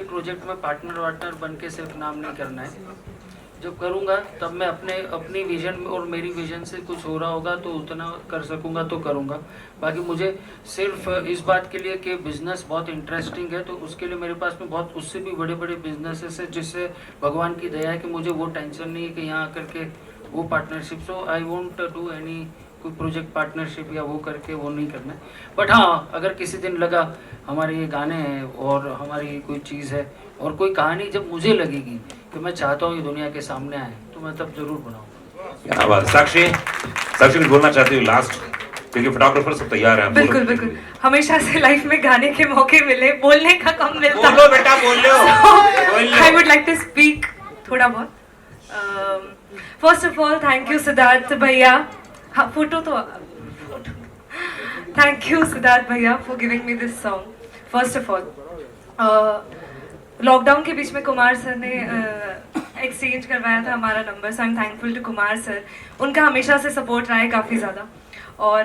Project में partner बन के सिर्फ नाम नहीं करना है। जब करूँगा तब मैं अपनी विजन और मेरी विजन से कुछ हो रहा होगा तो उतना कर सकूँगा तो करूँगा। बाकी मुझे सिर्फ इस बात के लिए कि बिज़नेस बहुत इंटरेस्टिंग है तो उसके लिए मेरे पास में बहुत उससे भी बड़े बड़े बिजनेसेस है जिससे भगवान की दया है कि मुझे वो टेंशन नहीं है कि यहाँ करके वो partnership. So I won't do any कोई प्रोजेक्ट पार्टनरशिप या वो करके वो नहीं करना है। बट हाँ, अगर किसी दिन लगा हमारे ये गाने हैं और हमारी कोई चीज़ है और कोई कहानी जब मुझे लगेगी कि मैं चाहता हूँ ये दुनिया के सामने आए तो मैं तब जरूर बनाऊंगा। क्या बात। साक्षी कुछ बोलना चाहती हूँ लास्ट, क्योंकि फोटोग्राफर सब तैयार हैं। बिल्कुल हमेशा से लाइफ में गाने के मौके मिले, बोलने का कम मिलता। बोलो बेटा, बोल लो। I would like to speak थोड़ा बहुत। First of all thank you Siddharth भैया। हाँ, फोटो तो थैंक यू सिद्धार्थ भैया for giving me this song. First of all lockdown के बीच में कुमार सर ने एक्सचेंज करवाया था हमारा number, so I am thankful to Kumar sir. उनका हमेशा से सपोर्ट रहा है काफ़ी ज़्यादा। और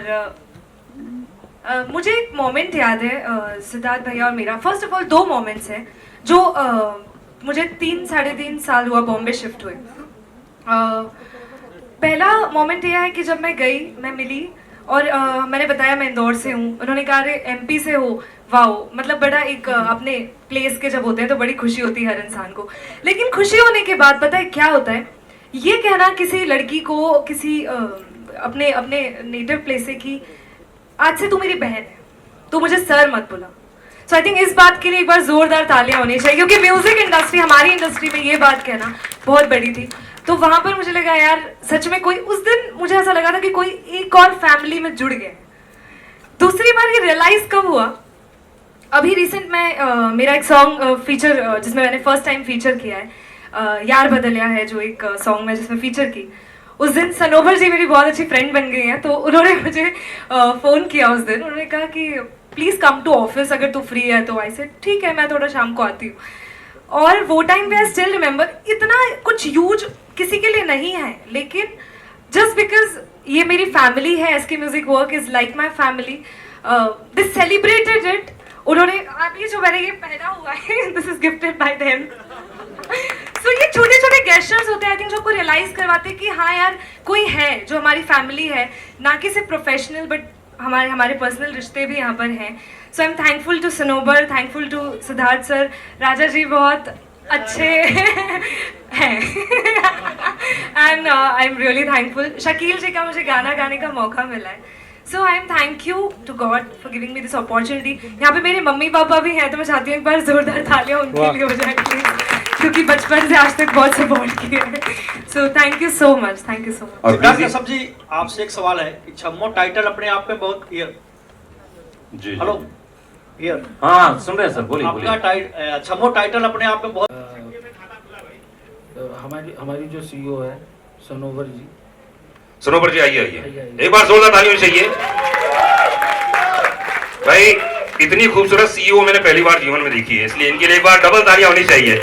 मुझे एक मोमेंट याद है सिद्धार्थ भैया और मेरा। फर्स्ट ऑफ ऑल 2 मोमेंट्स हैं जो मुझे 3-3.5 साल हुआ बॉम्बे शिफ्ट हुए। पहला मोमेंट यह है कि जब मैं मिली और मैंने बताया मैं इंदौर से हूँ। उन्होंने कहा अरे MP से हो, वाओ, मतलब बड़ा एक अपने प्लेस के जब होते हैं तो बड़ी खुशी होती है हर इंसान को। लेकिन खुशी होने के बाद पता है क्या होता है, ये कहना किसी लड़की को किसी अपने नेटिव प्लेस से कि आज से तू मेरी बहन है, तू मुझे सर मत बुला। सो आई थिंक इस बात के लिए एक बार जोरदार तालियां होनी चाहिए, क्योंकि म्यूजिक इंडस्ट्री, हमारी इंडस्ट्री में ये बात कहना बहुत बड़ी थी। तो वहां पर मुझे लगा यार सच में कोई, उस दिन मुझे ऐसा लगा था कि कोई एक और फैमिली में जुड़ गया। दूसरी बार ये रियलाइज कब हुआ, अभी रिसेंट में मेरा एक सॉन्ग फीचर जिसमें मैंने फर्स्ट टाइम फीचर किया है, यार बदलिया है जो एक सॉन्ग में जिसमें फीचर की। उस दिन सनोबर जी मेरी बहुत अच्छी फ्रेंड बन गई हैं, तो उन्होंने मुझे फ़ोन किया उस दिन। उन्होंने कहा कि प्लीज़ कम टू ऑफिस, अगर तू फ्री है तो। आई सेड ठीक है, मैं थोड़ा शाम को आती हूँ। और वो टाइम पे आई स्टिल रिमेंबर, इतना कुछ ह्यूज किसी के लिए नहीं है, लेकिन जस्ट बिकॉज ये मेरी फैमिली है, SK music work is like my family, they celebrated it. उन्होंने, आप ये जो मैंने ये पहना हुआ है, this is gifted by them. So ये छोटे छोटे गेस्चर्स होते हैं आई थिंक जो आपको रियलाइज करवाते हैं कि हाँ यार कोई है जो हमारी फैमिली है, ना कि सिर्फ प्रोफेशनल बट हमारे पर्सनल रिश्ते भी यहाँ पर हैं। So I am thankful to Sanobar, thankful to Siddharth sir. Raja ji बहुत अच्छे हैं and I am really thankful. Shakeel ji का मुझे गाना गाने का मौका मिला है। So I am thank you to God for giving me this opportunity. यहाँ पे मेरे मम्मी पापा भी हैं, तो मैं चाहती हूँ एक बार जोरदार तालियां उनके लिए हो जाए प्लीज, क्योंकि बचपन से आज तक बहुत सपोर्ट किया है। So thank you so much, thank you so much. Doctor साहब जी, आपसे एक सवाल है कि छम्मो टाइटल अपने आप में बहुत जी, हेलो हियर, हाँ सुन रहे हैं सर, बोलिए। आपका छम्मो टाइटल अपने आप में बहुत हमारी जो CEO है सनोवर जी। सनोबर जी आइए, एक बार जोरदार ताली होनी चाहिए भाई। इतनी खूबसूरत CEO मैंने पहली बार जीवन में देखी है, इसलिए इनके लिए एक बार डबल तालियां होनी चाहिए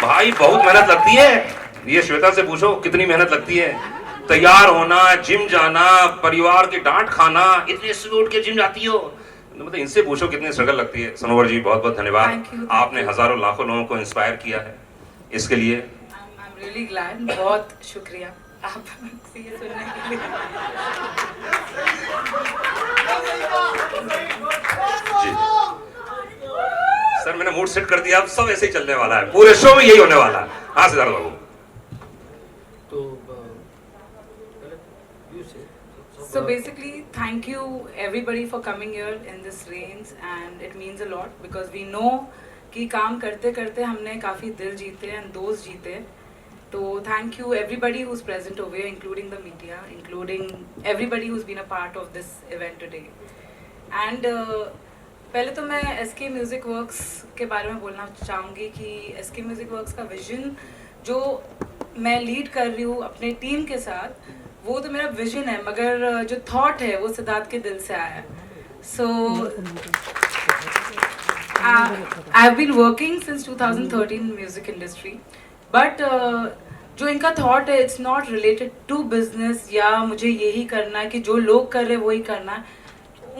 भाई। बहुत मेहनत लगती है, ये श्वेता से पूछो कितनी मेहनत लगती है। तैयार होना, जिम जाना, परिवार की डांट खाना, इतने सुबह उठ के जिम जाती हो, मतलब इनसे पूछो कितनी स्ट्रगल लगती है। सनोवर जी बहुत बहुत धन्यवाद, आपने हजारों लाखों लोगों को इंस्पायर किया है, इसके लिए आई एम रियली ग्लैड, बहुत शुक्रिया आप ये सुनने के लिए। जी सर, मैंने मूड सेट कर दिया, अब सब ऐसे ही चलने वाला है, पूरे शो में यही होने वाला है। हाँ सिद्धार्थ बाबू। So basically, thank you everybody for coming here in this rains, and it means a lot because we know कि काम करते करते हमने काफ़ी दिल जीते and दोस्त जीते. तो thank you everybody who's present over here, including the media, including everybody who's been a part of this event today. And पहले तो मैं SK Music Works के बारे में बोलना चाहूँगी कि SK Music Works का विजन जो मैं लीड कर रही हूँ अपने टीम के साथ, वो तो मेरा विजन है, मगर जो थॉट है वो सिद्धार्थ के दिल से आया है. So I have been working since 2013 in music industry, but जो इनका थॉट है it's not related to business या मुझे यही करना है कि जो लोग कर रहे हैं वही करना है.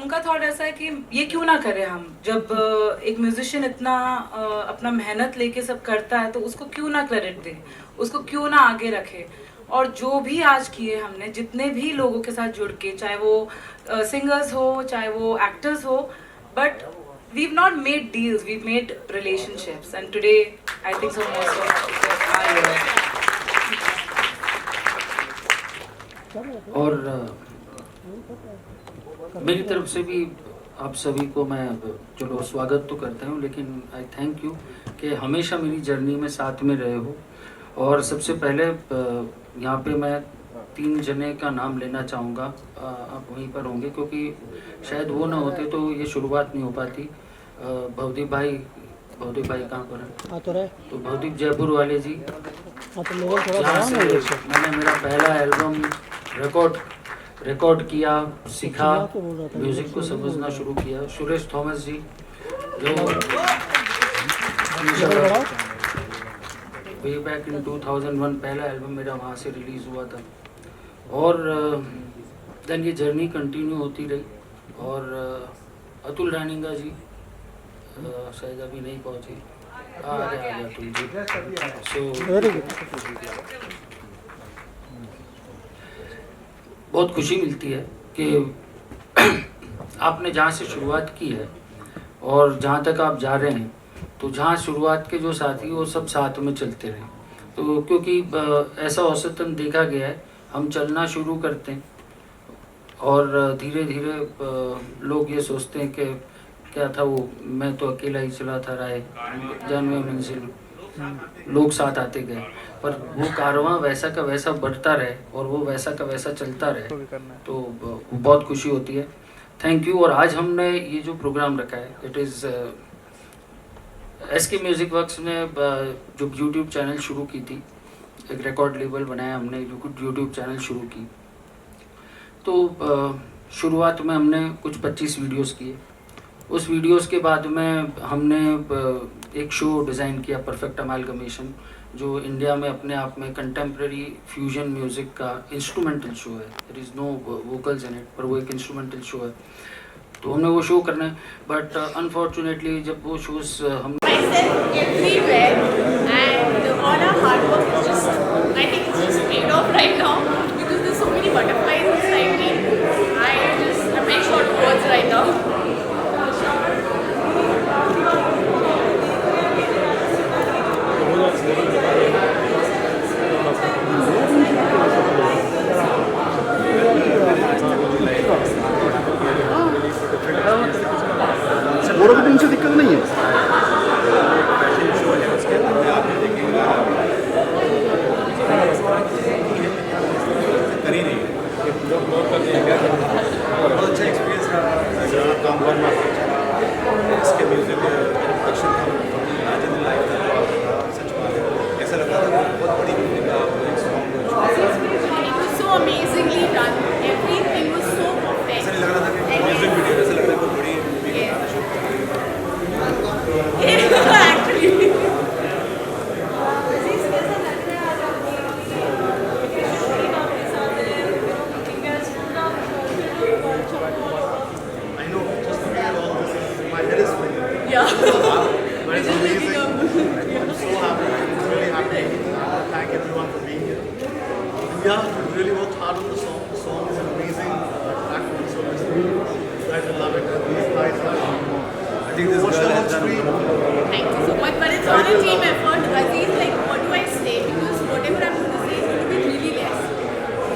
उनका थॉट ऐसा है कि ये क्यों ना करें हम, जब एक म्यूजिशियन इतना अपना मेहनत लेके सब करता है तो उसको क्यों ना क्रेडिट दें, उसको क्यों ना आगे रखें. और जो भी आज किए हमने, जितने भी लोगों के साथ जुड़ के, चाहे वो सिंगर्स हो चाहे वो एक्टर्स हो, but we've not made deals, we've made relationships, and today I think so most और मेरी तरफ से भी आप सभी को मैं चलो स्वागत तो करता हूँ, लेकिन आई थैंक यू कि हमेशा मेरी जर्नी में साथ में रहे हो. और सबसे पहले यहाँ पे मैं 3 जने का नाम लेना चाहूँगा, आप वहीं पर होंगे क्योंकि शायद वो ना होते तो ये शुरुआत नहीं हो पाती. भवदीप भाई कहाँ पर है? तो भवदीप जयपुर वाले जी, जहाँ से मैंने मेरा पहला एल्बम रिकॉर्ड किया, सीखा, म्यूज़िक को समझना शुरू किया. सुरेश थॉमस जी जो वे बैक इन 2001 पहला एल्बम मेरा वहाँ से रिलीज़ हुआ था. और देन ये जर्नी कंटिन्यू होती रही. और अतुल रानिंगा जी शायद अभी नहीं पहुँचे, आ गए अतुल जी. सो बहुत खुशी मिलती है कि आपने जहाँ से शुरुआत की है और जहाँ तक आप जा रहे हैं, तो जहाँ शुरुआत के जो साथी वो सब साथ में चलते रहे. तो क्योंकि ऐसा औसतन देखा गया है, हम चलना शुरू करते हैं और धीरे धीरे लोग ये सोचते हैं कि क्या था वो, मैं तो अकेला ही चला था राय जानवे मंजिल, लोग साथ आते गए, पर वो कारवां वैसा का वैसा बढ़ता रहे और वो वैसा का वैसा चलता रहे, तो बहुत खुशी होती है. Thank you. और आज हमने ये जो प्रोग्राम रखा है, it is SK music works ने जो यूट्यूब चैनल शुरू की थी, एक रिकॉर्ड लेबल बनाया हमने, यूट्यूब चैनल शुरू की. तो शुरुआत में हमने कुछ 25 वीडियोस किए. उस वीडियोस के बाद में हमने एक शो डिज़ाइन किया, परफेक्ट अमालगमेशन, जो इंडिया में अपने आप में कंटेम्प्रेरी फ्यूजन म्यूज़िक का इंस्ट्रूमेंटल शो है. There is no vocals in it, पर वो एक इंस्ट्रूमेंटल शो है. तो हमने वो शो करना है, बट अनफॉर्चुनेटली जब वो शोज़ हम everywhere, and all our hard work is just, I think it's just paid off right now because there's so many butterflies inside me. I'm very short of words right now. और भी उनसे दिक्कत नहीं है. बहुत अच्छा experience रहा काम करना. इसके म्यूजिक प्रोडक्शन राजेंद्र लाइव था, सच बात है, ऐसा लगा था बहुत बड़ी म्यूजिक का song. It was so amazingly done. Everything was so perfect. ऐसा नहीं लग रहा था कि म्यूजिक वीडियो, ऐसा लग रहा है बहुत बड़ी मूवी का गाना शूट कर रही है. Actually. I know, just to hear all this, my head is spinning. Yeah. But it's amazing. I'm so happy. I'm really happy. Thank everyone for being here. And yeah, we really worked hard on the song. The song is an amazing track for the song. You guys will love it. These guys are, I think this girl has done. Thank you so much. But it's on a team effort. Aziz, like, what do I say? Because whatever I'm going to say is going to be really less.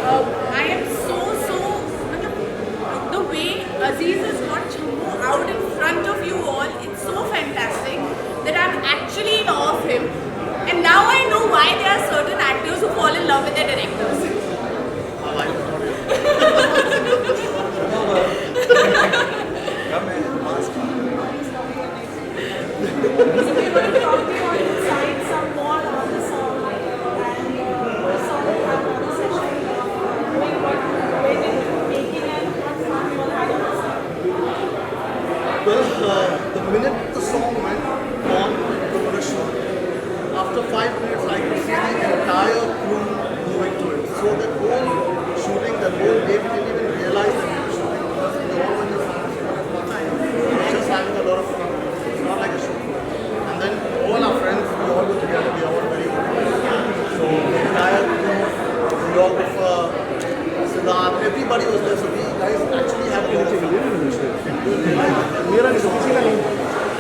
I am so, the Well, the minute the song went on the production, after 5 minutes I could see the entire crew moving to it. So that whole shooting, that whole day, we didn't even realize that we were shooting because we all went to fans at one time. We were just having a lot of fun. It's not like a show. And then all our friends, we all were together, we are all very good. So the entire crew, videographer, Siddharth, everybody was there. So we guys actually had a lot of fun.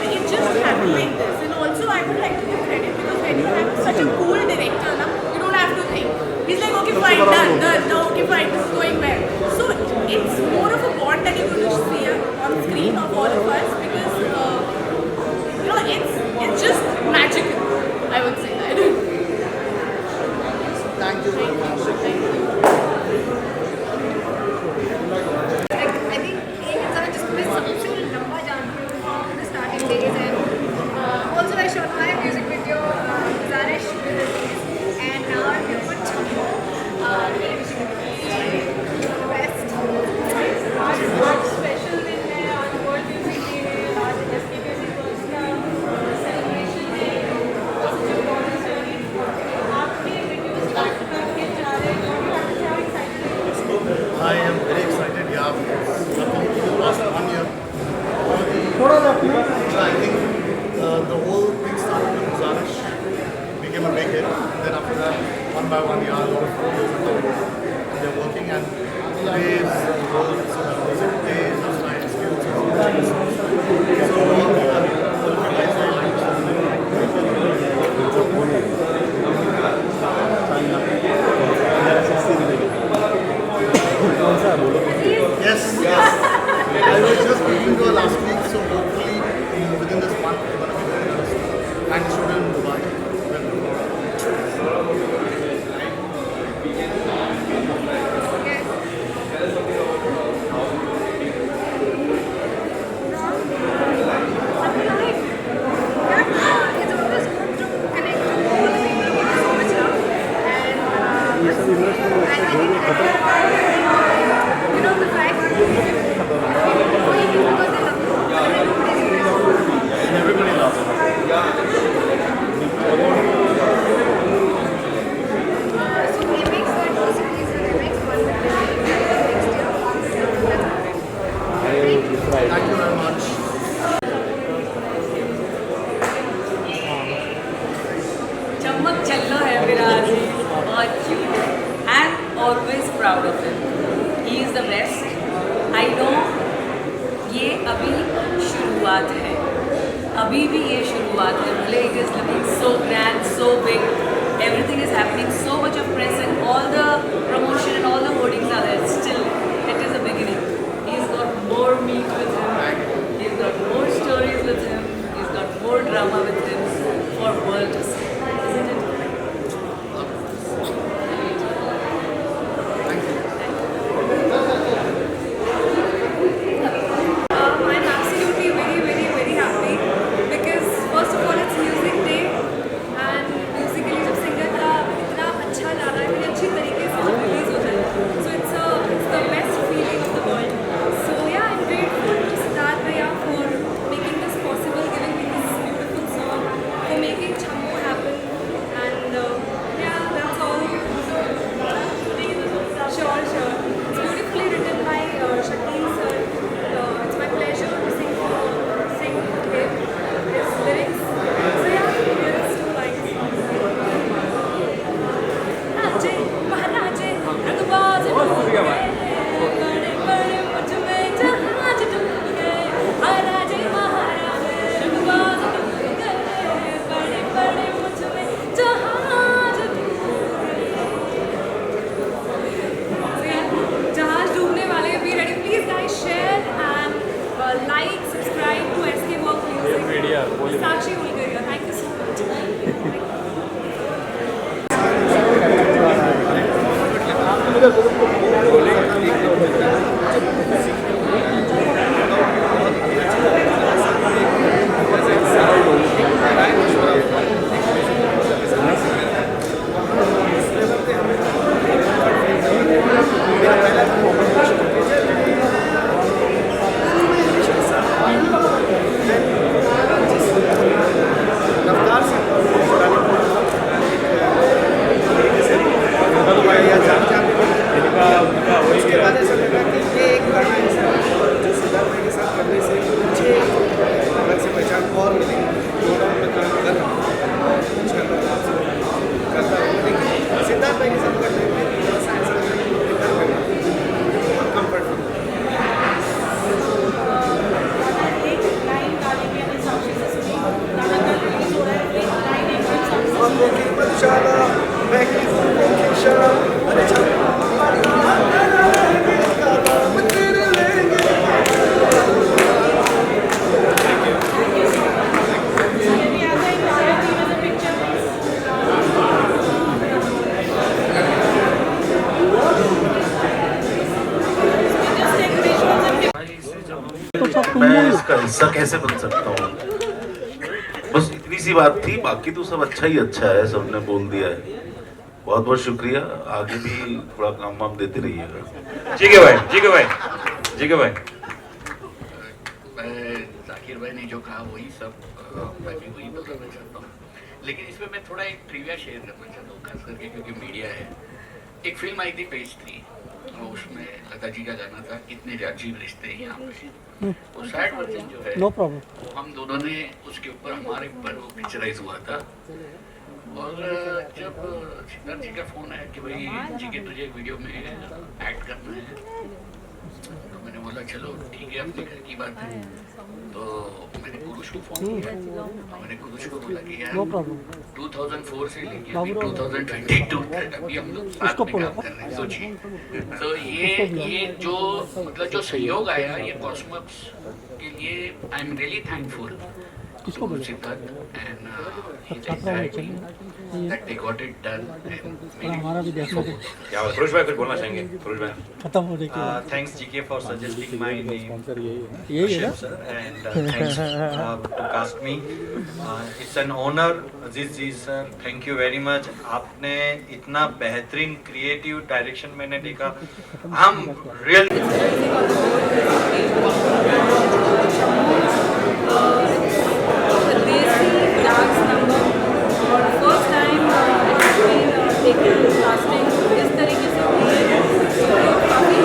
It just happened like this. And also I would like to give credit because when you have such a cool director, na, you don't have to think. He's like, okay, fine, done, no, okay, fine, this is going well. So it's more of a bond that you're going to see on screen of all of us because, you know, it's just magical, I would say that. Thank you very much. I think एक इंसान जिसको मैं सबसे लंबा जानती हूँ from the starting days and also I shot my music video Zarish and now I'm here for Chammo best आज special दिन है आज World Music Day है आज SK Music World का celebration है आपके videos back to back के जा रहे हैं how excited are you? I am very excited, yeah. Luckily, for the last 1 year, I think the whole thing started with Zarish, became a big hit. Then after that, one by one, yeah, a lot of photos and they're working and today's world, so music day, just like skills. So, yes, yes. I was just speaking to her last week, so hopefully within this month we're going to be doing this. And shoot in Dubai. Everybody loves it. Thank you very much. चमक चल्लो है मेरा आदमी बहुत cute है I am always proud of him he is the best I know ये अभी शुरुआत है अभी भी ये शुरुआत है भले it is looking so grand so big everything is happening so much of press and all the promotion and all the hoardings are there still it is a beginning he's got more meat with him he's got more stories with him he's got more drama with him for world to see isn't it I'm absolutely very happy because first of all it's music day and musically जब singer का इतना अच्छा गाना है इतनी अच्छी तरीके से जब release हो जाए so it's the best feeling of the world so yeah I'm grateful to Siddharth Bhaiya for making this possible giving me this beautiful song हिस्सा कैसे बन सकता हूँ। बस इतनी सी बात थी, बाकी तो सब अच्छा ही अच्छा है, सबने बोल दिया है। बहुत बहुत शुक्रिया, आगे भी थोड़ा काम वाम देते रहिएगा। ठीक है भाई, ठीक है भाई, ठीक है भाई। जाकिर भाई ने जो कहा वही सब मैं भी वही बताना चाहता हूँ, लेकिन इसमें मैं थोड़ा एक ट्रिविया शेयर करना चाहता हूँ, खास करके क्योंकि मीडिया है। एक फिल्म आई थी पेज 3, और उसमें लता जी का गाना था कितने अजीब रिश्ते हैं यहाँ पे। वो सैड वर्जन जो है वो हम दोनों ने उसके ऊपर हमारे ऊपर वो पिक्चराइज हुआ था। और जब सिद्धार्थ जी का फोन आया कि भाई जी के तुझे वीडियो में एक्ट करना है, तो मैंने बोला चलो ठीक है, अपने घर की बात है। तो मैंने कुरुश को फोन किया और मैंने कुरुश को बोला कि यार 2004 से लेके अभी 2022 तक अभी हम लोग साथ में काम कर रहे हैं, सोचिए। तो ये जो मतलब जो सहयोग आया ये कॉस्मोस के लिए आई am really thankful Siddharth and that they got it done and क्या बात, फिरोज भाई कुछ बोलना चाहेंगे? फिरोज भाई खत्म हो रही है। Thanks GK for suggesting my name, sir, and thanks to cast me. It's an honor, Aziz ji sir, thank you very much. आपने इतना बेहतरीन क्रिएटिव डायरेक्शन मैंने देखा, हम रियल डांस नंबर और फर्स्ट टाइम देखिए कास्टिंग इस तरीके से हुई है, काफ़ी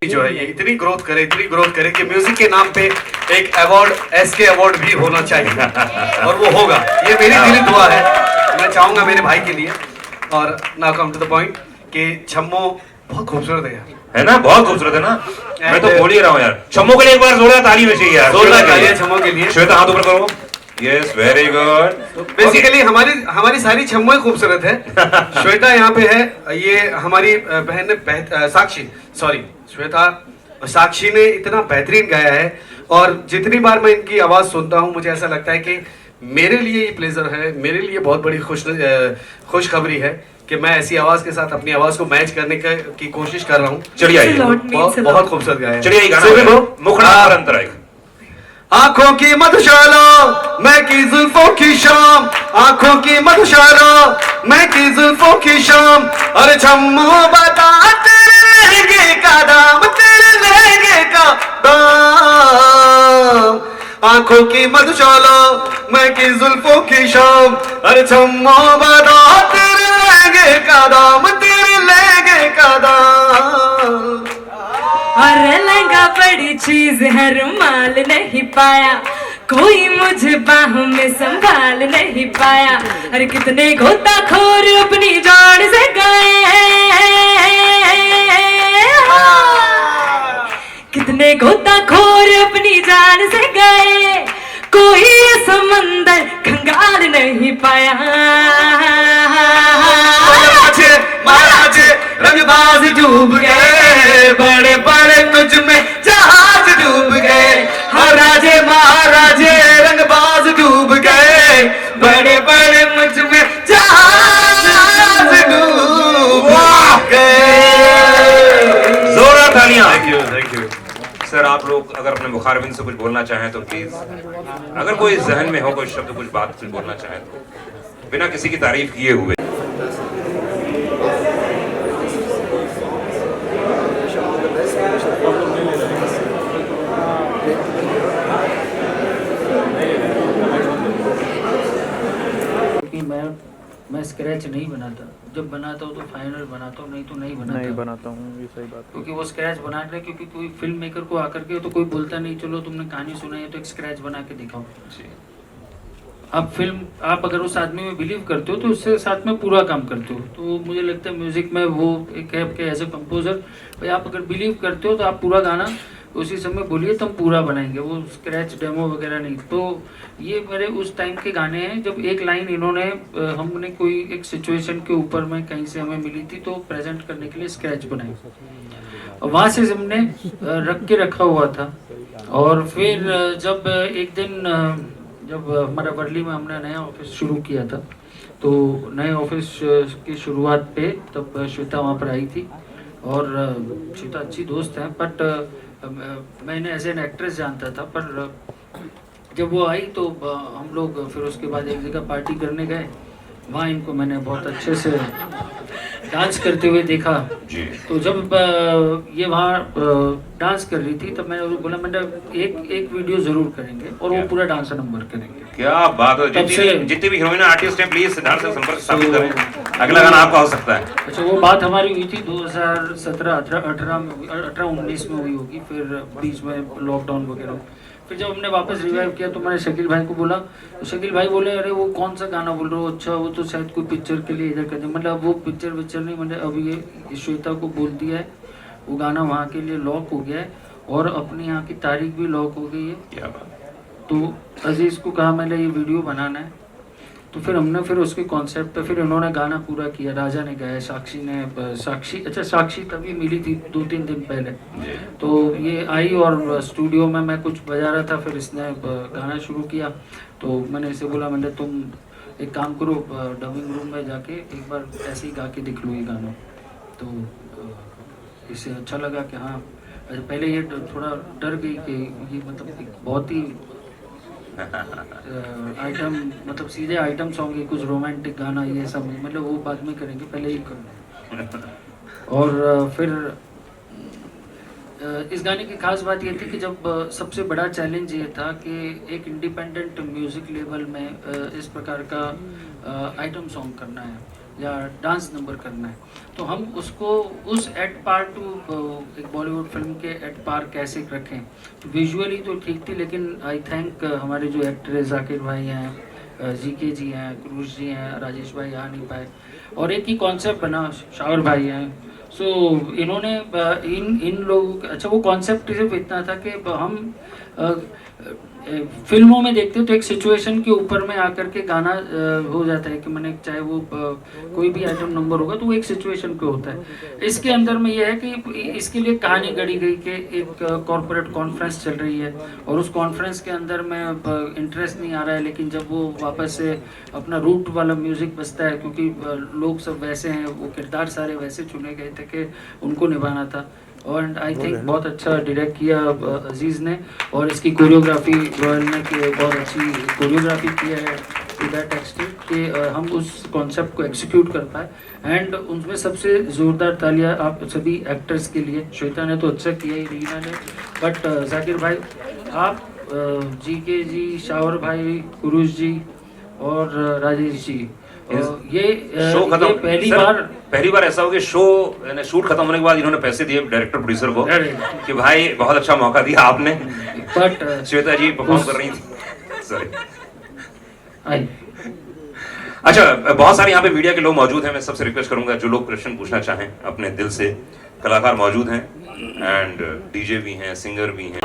जो है ये इतनी ग्रोथ करे कि म्यूजिक के नाम पे एक अवार्ड एसके अवार्ड भी होना चाहिए और वो होगा, ये मेरी दिली दुआ है, मैं चाहूंगा मेरे भाई के लिए। और now come to the point कि छम्मो बहुत खूबसूरत है ना, बहुत खूबसूरत है ना। मैं तो बोल ही रहा हूँ यार, छम्मो के लिए एक बार जोरदार ताली में चाहिए यार, जोरदार ताली छम्मो के लिए। श्वेता हाथ ऊपर करो। Yes, very good. बेसिकली हमारी सारी छम्मो ही खूबसूरत है। श्वेता यहाँ पे है, ये हमारी बहन साक्षी, सॉरी श्वेता, साक्षी ने इतना बेहतरीन गाया है और जितनी बार मैं इनकी आवाज सुनता हूँ मुझे ऐसा लगता है कि मेरे लिए ये प्लेजर है, मेरे लिए बहुत बड़ी खुशखबरी है कि मैं ऐसी आवाज के साथ अपनी आवाज को मैच करने की कोशिश कर रहा हूँ। चलिए बहुत खूबसूरत गाया है। चलिए गाना मुखड़ा और अंतराय। आंखों की मधुशाला मैं की जुल्फों की शाम, आंखों की मधुशाला मैं की जुल्फों की शाम, अरे छम्मो बता तेरे लहंगे का दाम, तेरे लहंगे का दाम। आंखों की मधुशाला मैं की जुल्फों की शाम, अरे छम्मो बता तेरे लहंगे का दाम, तेरे लहंगे का दाम। अरे लहंगा बड़ी चीज है, रुमाल नहीं पाया कोई मुझे बाहों में संभाल नहीं पाया। अरे कितने गोताखोर अपनी जान से गए, कितने गोताखोर अपनी जान से गए, कोई समंदर खंगाल नहीं पाया। रंगबाज डूब गए, बड़े बड़े तुझ में जहाज डूब गए, हर राजे महाराजे रंगबाज डूब गए, बड़े बड़े मुझ में जहाज डूब गए। जोरदार तालियां। Thank you sir. आप लोग अगर अपने मुखारबिन से कुछ बोलना चाहें तो प्लीज, अगर कोई जहन में हो कोई शब्द कुछ बात कुछ बोलना चाहें तो बिना किसी की तारीफ किए हुए। मैं स्क्रैच नहीं बनाता, जब बनाता हूँ तो फाइनल बनाता हूँ, नहीं तो नहीं बनाता हूँ। ये सही बात। क्योंकि वो स्क्रैच बना रहे, क्योंकि कोई फिल्म मेकर को आकर के तो कोई बोलता नहीं चलो तुमने कहानी सुनाई है तो एक स्क्रैच बना के दिखाओ। आप अगर उस आदमी में बिलीव करते हो तो उससे साथ में पूरा काम करते हो। तो मुझे लगता है म्यूज़िक में वो एक है कि एज ए कंपोजर भाई आप अगर बिलीव करते हो तो आप पूरा गाना उसी समय बोलिए तो हम पूरा बनाएंगे, वो स्क्रैच डेमो वगैरह नहीं। तो ये मेरे उस टाइम के गाने हैं जब एक लाइन इन्होंने हमने कोई एक सिचुएशन के ऊपर में कहीं से हमें मिली थी तो प्रेजेंट करने के लिए स्क्रैच बनाई, वहाँ से हमने रख के रखा हुआ था। और फिर जब एक दिन जब हमारा वर्ली में हमने नया ऑफिस शुरू किया था तो नए ऑफिस की शुरुआत पे तब श्वेता वहाँ पर आई थी और श्वेता अच्छी दोस्त है बट मैंने एज एन एक्ट्रेस जानता था। पर जब वो आई तो हम लोग फिर उसके बाद एक जगह पार्टी करने गए, वहाँ इनको मैंने बहुत अच्छे से डांस करते हुए देखा जी। तो जब ये वहाँ डांस कर रही थी तब मैंने उनको बोला मैंने एक वीडियो जरूर करेंगे और वो पूरा डांस नंबर करेंगे। क्या बात है, जितनी भी हीरोइन आर्टिस्ट हैं प्लीज सिद्धार्थ से संपर्क स्थापित करें, अगला गाना आपका हो सकता है। अच्छा वो बात हमारी हुई थी 2017-18 में हुई होगी, फिर बीच में लॉकडाउन वगैरह। फिर जब हमने वापस रिवाइव किया तो मैंने शकील भाई को बोला, तो शकील भाई बोले अरे वो कौन सा गाना बोल रहे हो, अच्छा वो तो शायद कोई पिक्चर के लिए इधर कर दिया। मतलब वो पिक्चर नहीं, मतलब अभी ये श्वेता को बोल दिया है, वो गाना वहाँ के लिए लॉक हो गया है और अपने यहाँ की तारीख भी लॉक हो गई है। क्या बात। तो अजीज़ को कहा मैंने ये वीडियो बनाना है, तो फिर हमने फिर उसके कॉन्सेप्ट पे फिर इन्होंने गाना पूरा किया, राजा ने गाया, साक्षी तभी मिली थी 2-3 दिन पहले। तो ये आई और स्टूडियो में मैं कुछ बजा रहा था, फिर इसने गाना शुरू किया। तो मैंने इसे बोला मैंने तुम एक काम करो डबिंग रूम में जाके एक बार ऐसे ही गा के दिख लो ये गाना। तो इसे अच्छा लगा कि हाँ, पहले ये थोड़ा डर गई कि ये मतलब एक बहुत ही आइटम मतलब सीधे आइटम सॉन्ग है, कुछ रोमांटिक गाना ये सब मतलब वो बाद में करेंगे, पहले ही करना। और फिर इस गाने की खास बात ये थी कि जब सबसे बड़ा चैलेंज ये था कि एक इंडिपेंडेंट म्यूज़िक लेवल में इस प्रकार का आइटम सॉन्ग करना है या डांस नंबर करना है, तो हम उसको उस एट पार टू एक बॉलीवुड फिल्म के एट पार कैसे रखें। तो विजुअली तो ठीक थी, लेकिन आई थिंक हमारे जो एक्टर है जाकिर भाई हैं, जीके जी हैं, क्रूज जी हैं, राजेश भाई आ नहीं पाए, और एक ही कॉन्सेप्ट बना, शावर भाई हैं। सो इन्होंने इन लोगों अच्छा वो कॉन्सेप्ट सिर्फ इतना था कि हम फिल्मों में देखते हो तो एक सिचुएशन के ऊपर में आकर के गाना हो जाता है कि मैंने चाहे वो कोई भी आइटम नंबर होगा तो वो एक सिचुएशन पे होता है। इसके अंदर में ये है कि इसके लिए कहानी गढ़ी गई कि एक कॉर्पोरेट कॉन्फ्रेंस चल रही है और उस कॉन्फ्रेंस के अंदर में इंटरेस्ट नहीं आ रहा है, लेकिन जब वो वापस से अपना रूट वाला म्यूज़िक बजता है, क्योंकि लोग सब वैसे हैं, वो किरदार सारे वैसे चुने गए थे कि उनको निभाना था। और आई थिंक बहुत अच्छा डायरेक्ट किया अजीज़ ने, और इसकी कोरियोग्राफी रॉयल ने बहुत अच्छी कोरियोग्राफी किया है टू दैट एक्सटेंट कि हम उस कॉन्सेप्ट को एग्जीक्यूट कर पाए। एंड उनमें सबसे ज़ोरदार तालियां आप सभी एक्टर्स के लिए। श्वेता ने तो अच्छा किया ही, रीना ने, बट जाकिर भाई आप, जीके जी, शावर भाई, कुरुश जी और राजेश जी, ये शो खत्म पहली बार ऐसा हो कि शूट खत्म होने के बाद इन्होंने पैसे दिए डायरेक्टर प्रोड्यूसर को कि भाई बहुत अच्छा मौका दिया आपने, बट श्वेता जी परफॉर्म कर रही थी। सॉरी। अच्छा, बहुत सारे यहाँ पे मीडिया के लोग मौजूद हैं, मैं सबसे रिक्वेस्ट करूंगा जो लोग प्रश्न पूछना चाहें अपने दिल से, कलाकार मौजूद हैं एंड डीजे भी हैं, सिंगर भी हैं।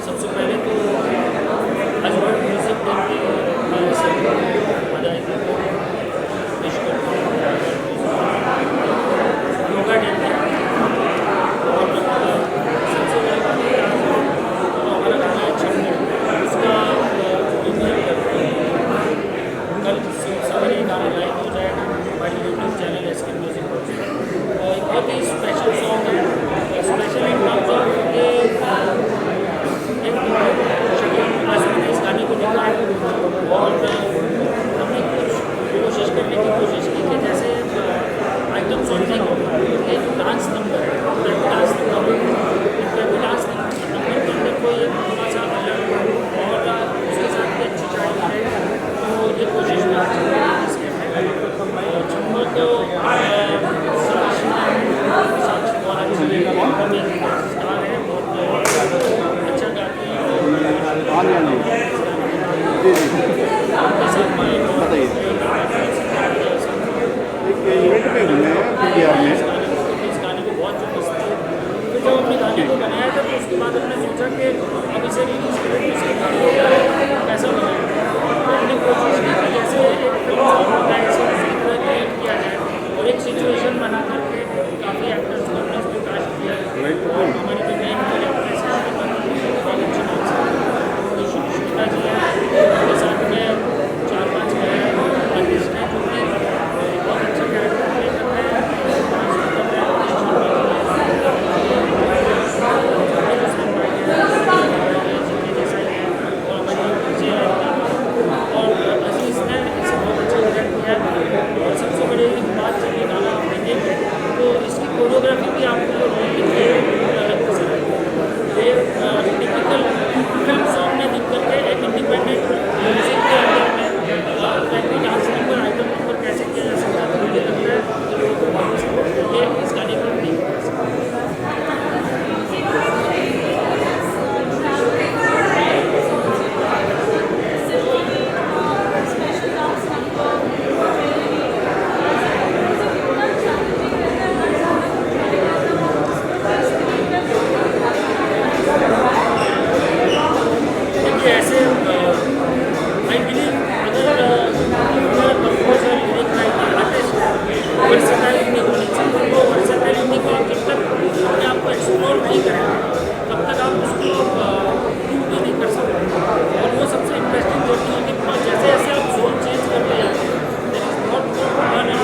सबसे पहले तो आज वर्ल्ड म्यूजिक डे की बधाई गाने को बनाया था तो उसके बाद हमने सोचा कि अब इसे रिलीज करें तो इसके गाने कैसा बनाएं। तो हमने कोशिश की कि जैसे एक फिल्म सॉन्ग होता है इसे इसी तरह क्रिएट किया जाए और एक सिचुएशन बना करके काफ़ी एक्टर्स को हमने इसमें कास्ट किया और हमारी जो मेन कोई एक्ट्रेस है बहुत अच्छे नाम से श्वेता जी है, उनके साथ में 4-5 आर्टिस्ट हैं जो कि बहुत अच्छे कैरेक्टर प्ले कर रहे हैं। और अजीज़ ने इसे बहुत अच्छा डायरेक्ट किया और सबसे बड़ी बात जब ये गाना आप देखेंगे तो इसकी कोरियोग्राफी भी आपको ये टिपिकल फिल्म सॉन्ग में दिख करके एक इंडिपेंडेंट म्यूजिक के अंदर में वैसे डांस नंबर आइटम नंबर कैसे किया जा सकता है तो मुझे लगता है कि लोगों को बहुत पसंद है। ये इस गाने को नहीं कर सकते। ऐसे आई बिलीव अगर कंपोजर लिरिक राइटर आर्टिस्ट वर्सेटाइलिटी होनी चाहिए। वो वर्सेटाइलिटी को आप जब तक अपने आप को एक्सप्लोर नहीं करेंगे तब तक आप उसको प्रूव भी नहीं कर सकते। और वो सबसे इंटरेस्टिंग होती है कि जैसे जैसे आप जोन चेंज करते जाते हैं there is not more fun and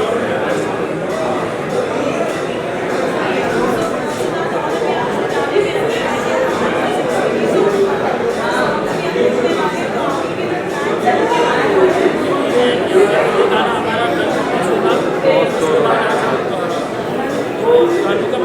गाना हमारा कल होगा और उसके बाद आज हम वो गानों का